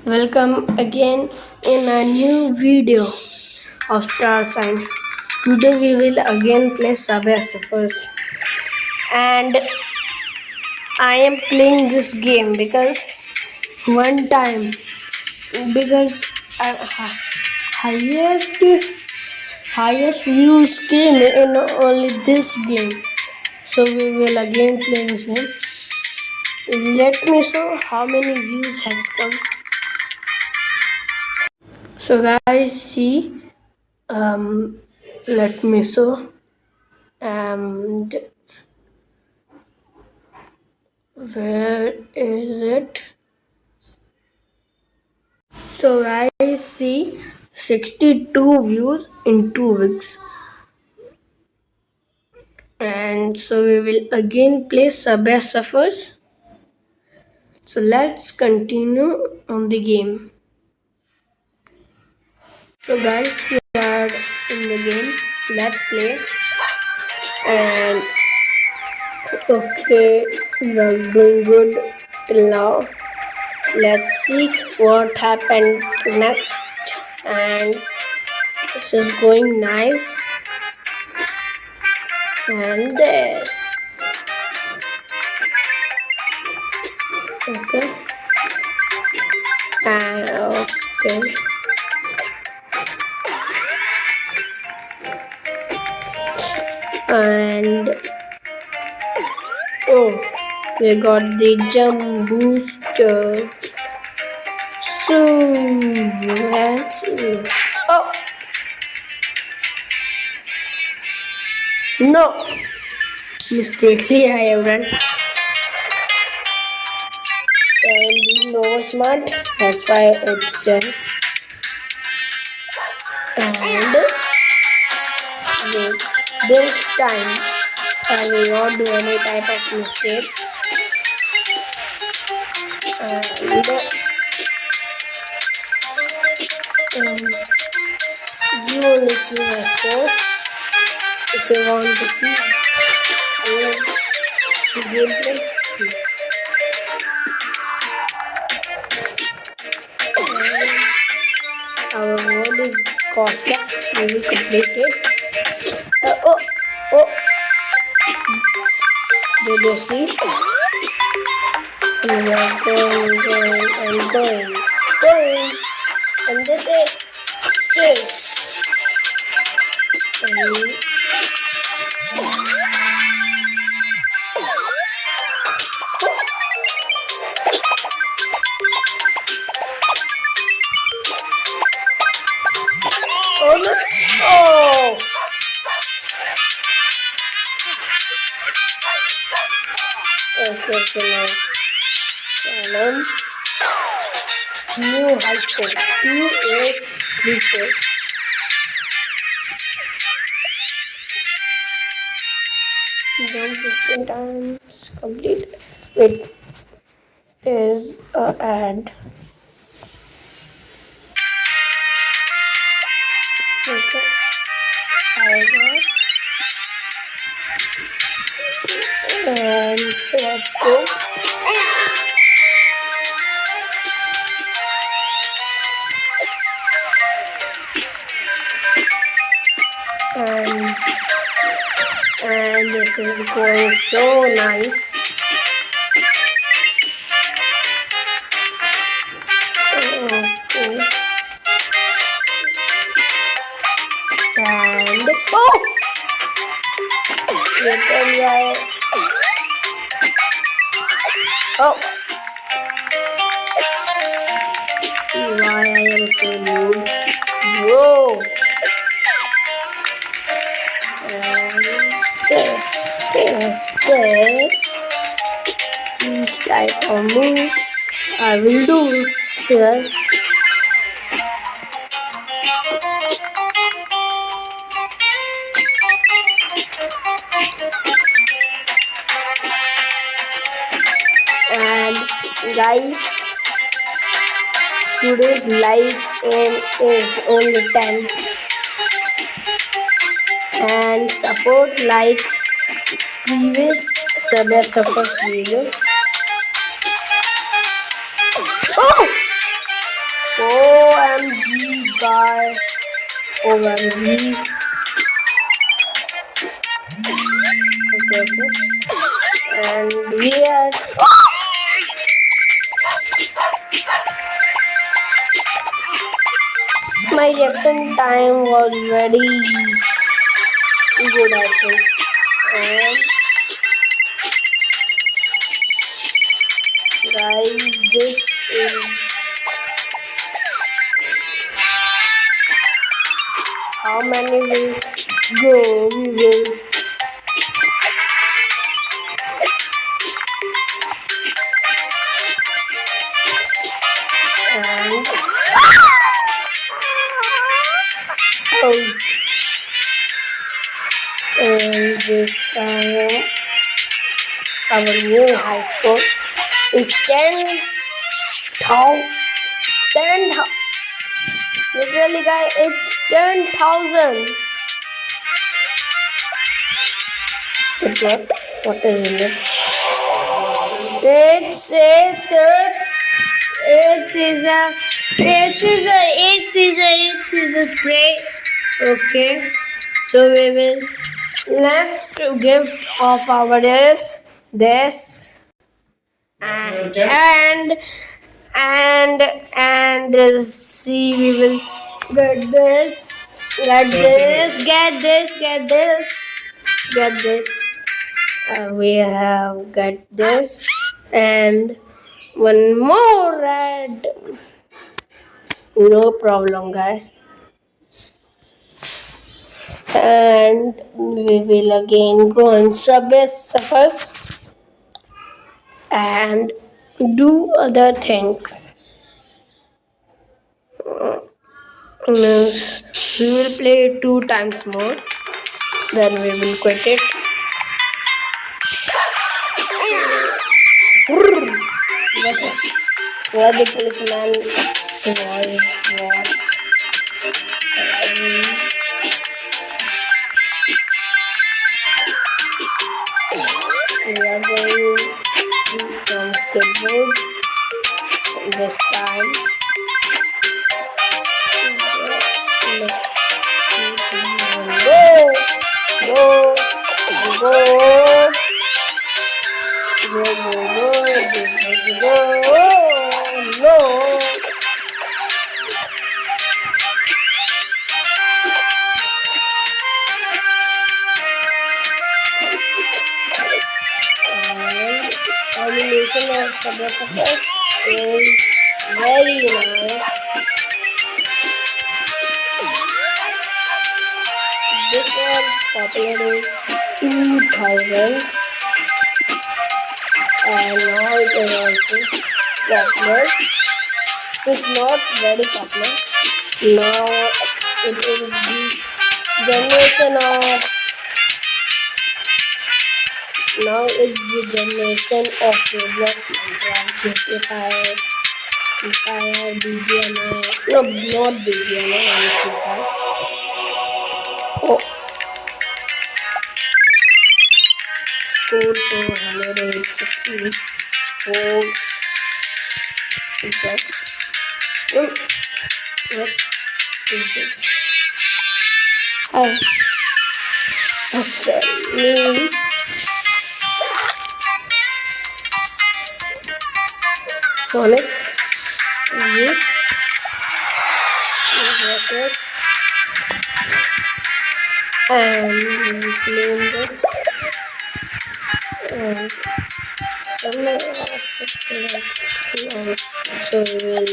Welcome again in a new video of Star Sign. Today we will again play Subway Surfers, and I am playing this game because one time because highest highest views came in only this game. So we will again play this game. Let me show how many views has come. So guys, see, um, let me show, and where is it? So guys, see, 62 views in 2 weeks, and so we will again play Subway Surfers. So let's continue on the game. So guys, we are in the game. Let's play. And okay, we are doing good till now. Let's see what happened next. And this is going nice. And this. Okay. And okay. And oh, we got the jump booster. So let's oh no, mistakenly I have run. And being over smart, that's why it's done. And wait, this time I will not do any type of mistake. And you only see my score if you want to see the gameplay. See. And our world is Costa. We will complete it. Oh, did you see? And we are going, and this. And oh no! Oh! Okay, now. New high score. 2834. Jump 15 times. Complete. Wait. Is a ad. Okay. I got. And let's go. And this is going so nice. Okay. And oh! Oh! Why I am so rude? Whoa! This. These type of moves I will do here. And guys, today's like aim is only 10. And support like previous Subway Surfers video. Oh! OMG. Okay, okay. And we are. My reaction time was very good, I think. And guys, this is how many will go. We will. And oh, and this time our new high score is 10,000. 10,000. Literally, guys, it's 10,000. What is in this? It is a spray. Okay, so we will next gift of our is this and see, we will get this, get this. We have got this and one more red. No problem, guy. And we will again go on Subway Surfers and do other things. Means we will play it 2 times more. Then we will quit it. Where the policeman was. We are going from skateboard this time. Go, no. Animation of Subway Surfers is very nice. This was popular in 2000s and now it is also popular. It's not very popular. Now it is the generation of Roblox, Minecraft, GTA 5, Free Fire, BGMI. No, not BGMI, only Free Fire. Oh. Score 464. Okay. What is this? Sorry. Sonic. Rocket. And we will clean this. And some so we will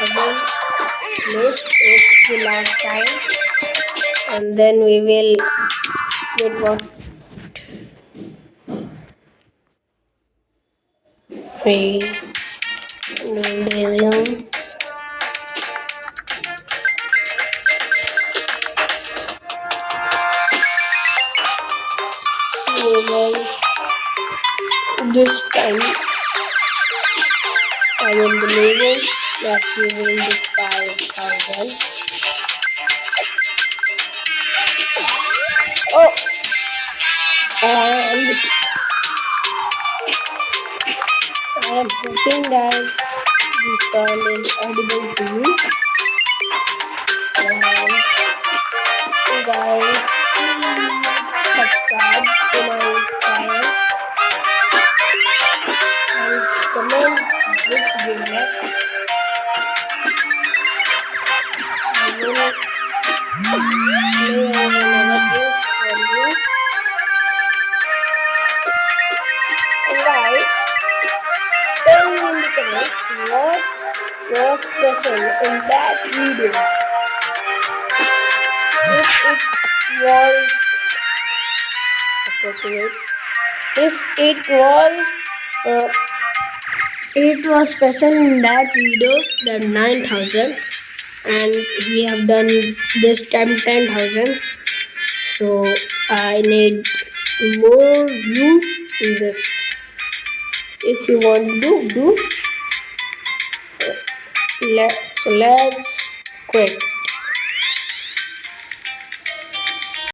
again make it the last time, and then we will get what we resume. We will this time I am believing that we will do 5,000. Oh, and I I am hoping that this sound is audible to you. And guys, please subscribe to my channel and comment which game next. I will play another games for you. And guys, tell me in the comments what was special in that video. If uh, it was special in that video, then 9,000, and we have done this time 10,000. So I need more views in this. If you want to do, so let's quit.